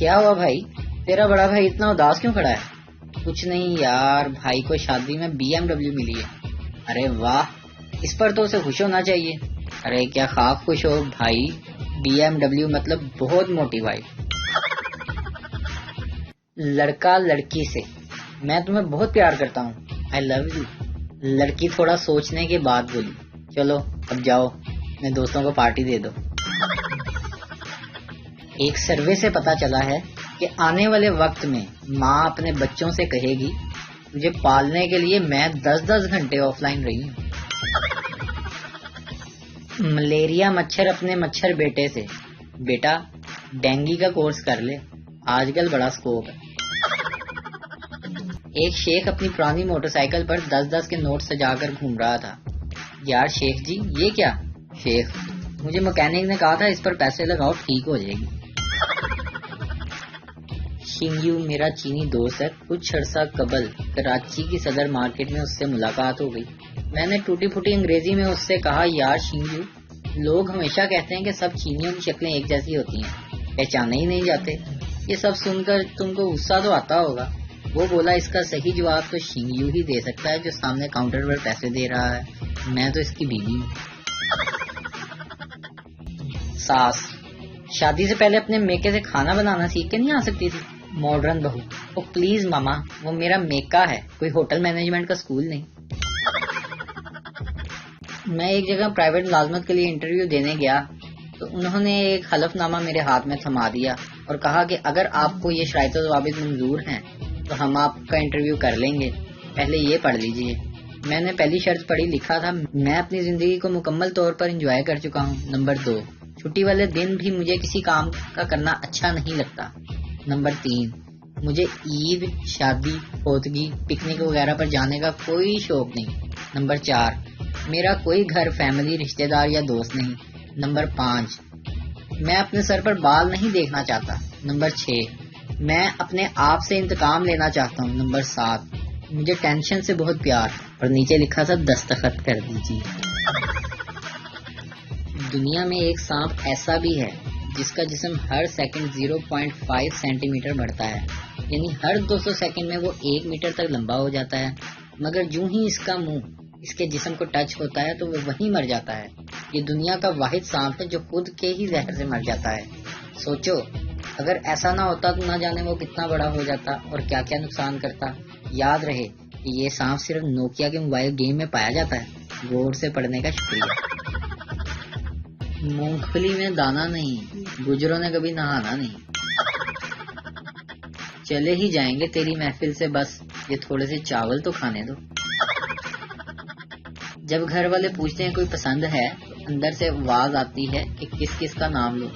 کیا ہوا بھائی؟ تیرا بڑا بھائی اتنا اداس کیوں کھڑا ہے؟ کچھ نہیں یار، بھائی کو شادی میں BMW ملی ہے۔ ارے واہ، اس پر تو اسے خوش ہونا چاہیے۔ ارے کیا خاک خوش ہو بھائی، BMW مطلب بہت موٹی بھائی۔ لڑکا لڑکی سے، میں تمہیں بہت پیار کرتا ہوں، I love you۔ لڑکی تھوڑا سوچنے کے بعد بولی، چلو اب جاؤ، اپنے دوستوں کو پارٹی دے دو۔ ایک سروے سے پتا چلا ہے کہ آنے والے وقت میں ماں اپنے بچوں سے کہے گی، مجھے پالنے کے لیے میں 10 گھنٹے آف لائن رہی ہوں۔ ملیریا مچھر اپنے مچھر بیٹے سے، بیٹا ڈینگی کا کورس کر لے، آج کل بڑا سکوپ ہے۔ ایک شیخ اپنی پرانی موٹر سائیکل پر 10 کے نوٹ سجا کر گھوم رہا تھا۔ یار شیخ جی یہ کیا؟ شیخ، مجھے مکینک نے کہا تھا اس پر پیسے لگاؤ ٹھیک ہو جائے گی۔ شنگیو میرا چینی دوست ہے، کچھ عرصہ قبل کراچی کی صدر مارکیٹ میں اس سے ملاقات ہو گئی۔ میں نے ٹوٹی پھوٹی انگریزی میں اس سے کہا، یار شنگیو، لوگ ہمیشہ کہتے ہیں کہ سب چینیوں کی شکلیں ایک جیسی ہوتی ہیں، پہچانے ہی نہیں جاتے۔ یہ سب سن کر تم کو غصہ تو آتا ہوگا۔ وہ بولا، اس کا صحیح جواب تو شنگیو ہی دے سکتا ہے جو سامنے کاؤنٹر پر پیسے دے رہا ہے، میں تو اس کی بیوی ہوں۔ ساس، شادی سے پہلے اپنے میکے سے کھانا بنانا سیکھ کے نہیں آ سکتی تھی؟ ماڈرن بہو، او پلیز ماما، وہ میرا میکا ہے، کوئی ہوٹل مینجمنٹ کا اسکول نہیں۔ میں ایک جگہ پرائیویٹ ملازمت کے لیے انٹرویو دینے گیا تو انہوں نے ایک حلف نامہ میرے ہاتھ میں تھما دیا اور کہا کہ اگر آپ کو یہ شرائط و ضوابط منظور ہیں تو ہم آپ کا انٹرویو کر لیں گے، پہلے یہ پڑھ لیجئے۔ میں نے پہلی شرط پڑھی، لکھا تھا، میں اپنی زندگی کو مکمل طور پر انجوائے کر چکا ہوں۔ نمبر 2، چھٹی والے دن بھی مجھے کسی کام کا کرنا اچھا نہیں لگتا۔ نمبر 3، مجھے عید، شادی، فوتگی، پکنک وغیرہ پر جانے کا کوئی شوق نہیں۔ نمبر 4، میرا کوئی گھر، فیملی، رشتہ دار یا دوست نہیں۔ نمبر 5، میں اپنے سر پر بال نہیں دیکھنا چاہتا۔ نمبر 6، میں اپنے آپ سے انتقام لینا چاہتا ہوں۔ نمبر 7، مجھے ٹینشن سے بہت پیار، اور نیچے لکھا تھا دستخط کر دیجیے۔ دنیا میں ایک سانپ ایسا بھی ہے جس کا جسم ہر سیکنڈ 0.5 سینٹی میٹر بڑھتا ہے، یعنی ہر 200 سیکنڈ میں وہ 1 میٹر تک لمبا ہو جاتا ہے، مگر جو ہی اس کا منہ اس کے جسم کو ٹچ ہوتا ہے تو وہ وہیں مر جاتا ہے۔ یہ دنیا کا واحد سانپ ہے جو خود کے ہی زہر سے مر جاتا ہے۔ سوچو، اگر ایسا نہ ہوتا تو نہ جانے وہ کتنا بڑا ہو جاتا اور کیا کیا نقصان کرتا۔ یاد رہے کہ یہ سانپ صرف نوکیا کے موبائل گیم میں پایا جاتا ہے۔ غور سے پڑھنے کا شکریہ۔ مونگ پھلی میں دانا نہیں، گجروں نے کبھی نہانا نہیں۔ چلے ہی جائیں گے تیری محفل سے، بس یہ تھوڑے سے چاول تو کھانے دو۔ جب گھر والے پوچھتے ہیں کوئی پسند ہے تو اندر سے آواز آتی ہے کہ کس کس کا نام لو۔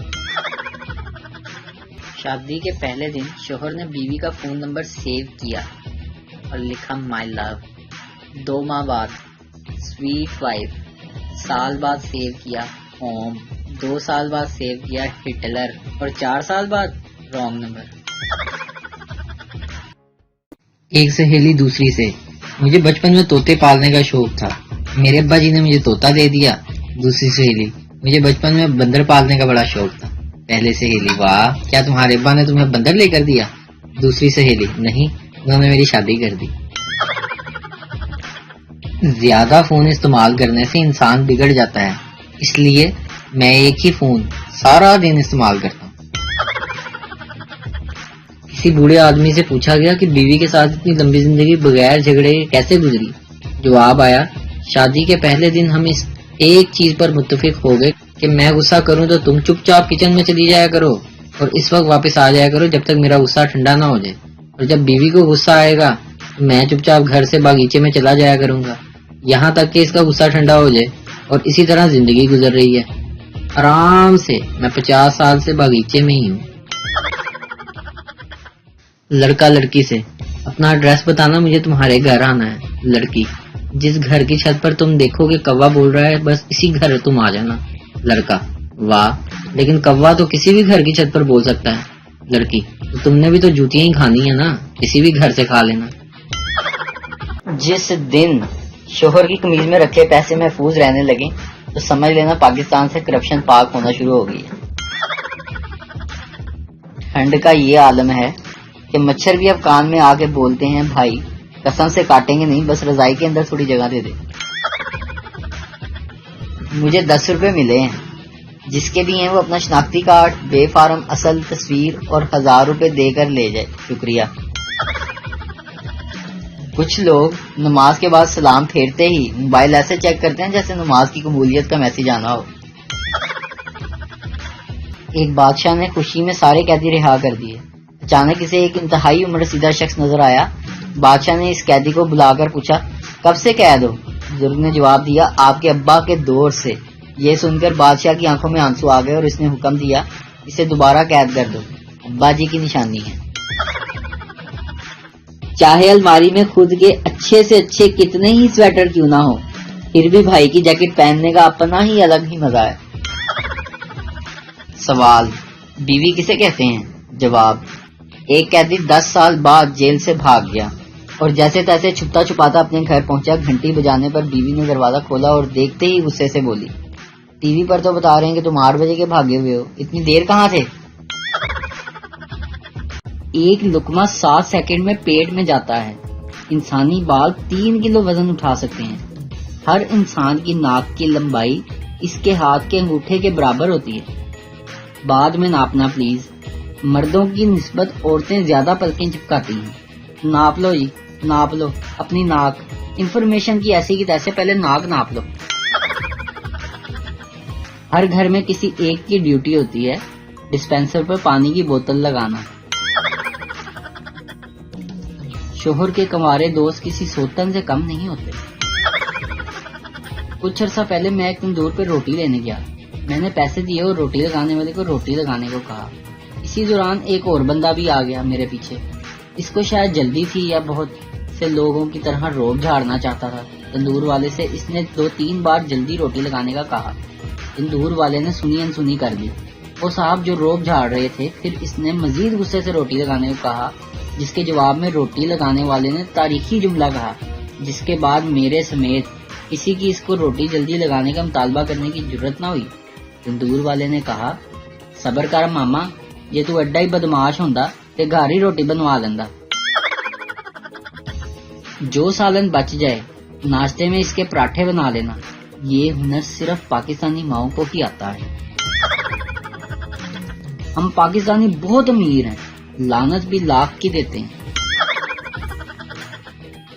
شادی کے پہلے دن شوہر نے بیوی کا فون نمبر سیو کیا اور لکھا مائی لو۔ 2 ماہ بعد سویٹ وائف، سال بعد سیو کیا ہوم، 2 سال بعد سیو کیا ہٹلر، اور 4 سال بعد رانگ نمبر۔ ایک سہیلی دوسری سے، مجھے بچپن میں طوطے پالنے کا شوق تھا، میرے ابا جی نے مجھے طوطا دے دیا۔ دوسری سہیلی، مجھے بچپن میں بندر پالنے کا بڑا شوق تھا۔ پہلے سہیلی، واہ، کیا تمہارے ابا نے تمہیں بندر لے کر دیا؟ دوسری سہیلی، نہیں، انہوں نے میری شادی کر دی۔ زیادہ فون استعمال کرنے سے انسان بگڑ جاتا ہے، اس لیے میں ایک ہی فون سارا دن استعمال کرتا ہوں۔ کسی بوڑھے آدمی سے پوچھا گیا کہ بیوی کے ساتھ اتنی لمبی زندگی بغیر جھگڑے کیسے گزری؟ جواب آیا، شادی کے پہلے دن ہم اس ایک چیز پر متفق ہو گئے کہ میں غصہ کروں تو تم چپ چاپ کچن میں چلی جایا کرو اور اس وقت واپس آ جایا کرو جب تک میرا غصہ ٹھنڈا نہ ہو جائے، اور جب بیوی کو غصہ آئے گا تو میں چپ چاپ گھر سے باغیچے میں چلا جایا کروں گا یہاں تک کہ اس کا غصہ ٹھنڈا ہو جائے، اور اسی طرح زندگی گزر رہی ہے آرام سے۔ میں 50 سال سے باغیچے میں ہی ہوں۔ لڑکا لڑکی سے، اپنا ایڈریس بتانا، مجھے تمہارے گھر آنا ہے۔ لڑکی، جس گھر کی چھت پر تم دیکھو گے کوا بول رہا ہے بس اسی گھر تم آ جانا۔ لڑکا، واہ، لیکن کوا تو کسی بھی گھر کی چھت پر بول سکتا ہے۔ لڑکی، تو تم نے بھی تو جوتیاں ہی کھانی ہے نا، کسی بھی گھر سے کھا لینا۔ جس دن شوہر کی قمیض میں رکھے پیسے محفوظ رہنے لگے تو سمجھ لینا پاکستان سے کرپشن پاک ہونا شروع ہو گئی ہے۔ ٹھنڈ کا یہ عالم ہے کہ مچھر بھی اب کان میں آ کے بولتے ہیں بھائی قسم سے کاٹیں گے نہیں، بس رضائی کے اندر تھوڑی جگہ دے دے۔ مجھے 10 روپے ملے ہیں، جس کے بھی ہیں وہ اپنا شناختی کارڈ، بے فارم اصل تصویر اور 1000 روپے دے کر لے جائے، شکریہ۔ کچھ لوگ نماز کے بعد سلام پھیرتے ہی موبائل ایسے چیک کرتے ہیں جیسے نماز کی قبولیت کا میسج آنا ہو۔ ایک بادشاہ نے خوشی میں سارے قیدی رہا کر دیے۔ اچانک اسے ایک انتہائی عمر رسیدہ شخص نظر آیا۔ بادشاہ نے اس قیدی کو بلا کر پوچھا کب سے قید ہو؟ بزرگ نے جواب دیا آپ کے ابا کے دور سے۔ یہ سن کر بادشاہ کی آنکھوں میں آنسو آ گئے اور اس نے حکم دیا اسے دوبارہ قید کر دو، ابا جی کی نشانی ہے۔ چاہے الماری میں خود کے اچھے سے اچھے کتنے ہی سویٹر کیوں نہ ہو، پھر بھی بھائی کی جیکٹ پہننے کا اپنا ہی الگ ہی مزہ ہے۔ سوال، بیوی کسے کہتے ہیں؟ جواب، ایک قیدی 10 سال بعد جیل سے بھاگ گیا اور جیسے تیسے چھپتا چھپاتا اپنے گھر پہنچا۔ گھنٹی بجانے پر بیوی نے دروازہ کھولا اور دیکھتے ہی غصے سے بولی ٹی وی پر تو بتا رہے ہیں کہ تم 8 بجے کے بھاگے ہوئے ہو، اتنی دیر کہاں تھے؟ ایک لقمہ 7 سیکنڈ میں پیٹ میں جاتا ہے۔ انسانی بال 3 کلو وزن اٹھا سکتے ہیں۔ ہر انسان کی ناک کی لمبائی اس کے ہاتھ کے انگوٹھے کے برابر ہوتی ہے۔ بعد میں ناپنا پلیز، مردوں کی نسبت عورتیں زیادہ پلکیں چپکاتی ہیں۔ ناپ لو جی، ناپ لو اپنی ناک، انفارمیشن کی ایسی کی تیسے پہلے ناک ناپ لو۔ ہر گھر میں کسی ایک کی ڈیوٹی ہوتی ہے ڈسپینسر پر پانی کی بوتل لگانا۔ شوہر کے کنوارے دوست کسی سوتن سے کم نہیں ہوتے۔ کچھ عرصہ پہلے میں ایک تندور پہ روٹی لینے گیا۔ میں نے پیسے دیے اور روٹی لگانے والے کو روٹی لگانے کو کہا۔ اسی دوران ایک اور بندہ بھی آ گیا میرے پیچھے۔ اس کو شاید جلدی تھی یا بہت سے لوگوں کی طرح روب جھاڑنا چاہتا تھا۔ تندور والے سے اس نے 2-3 بار جلدی روٹی لگانے کا کہا۔ تندور والے نے سنی انسنی کر دی۔ وہ صاحب جو روب جھاڑ رہے تھے، پھر اس نے مزید غصے سے روٹی لگانے کو کہا، جس کے جواب میں روٹی لگانے والے نے تاریخی جملہ کہا، جس کے بعد میرے سمیت کسی کی اس کو روٹی جلدی لگانے کا مطالبہ کرنے کی جرت نہ ہوئی۔ تندور والے نے کہا صبر کر ماما، یہ تو ایڈا ہی بدماش ہوندا تے گھر ہی روٹی بنوا لیندا۔ جو سالن بچ جائے ناشتے میں اس کے پراٹھے بنا لینا۔ یہ ہنر صرف پاکستانی ماؤں کو ہی آتا ہے۔ ہم پاکستانی بہت امیر ہیں، لعنت بھی لاکھ کی دیتے ہیں۔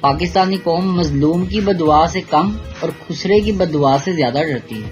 پاکستانی قوم مظلوم کی بددعا سے کم اور خسرے کی بددعا سے زیادہ ڈرتی ہے۔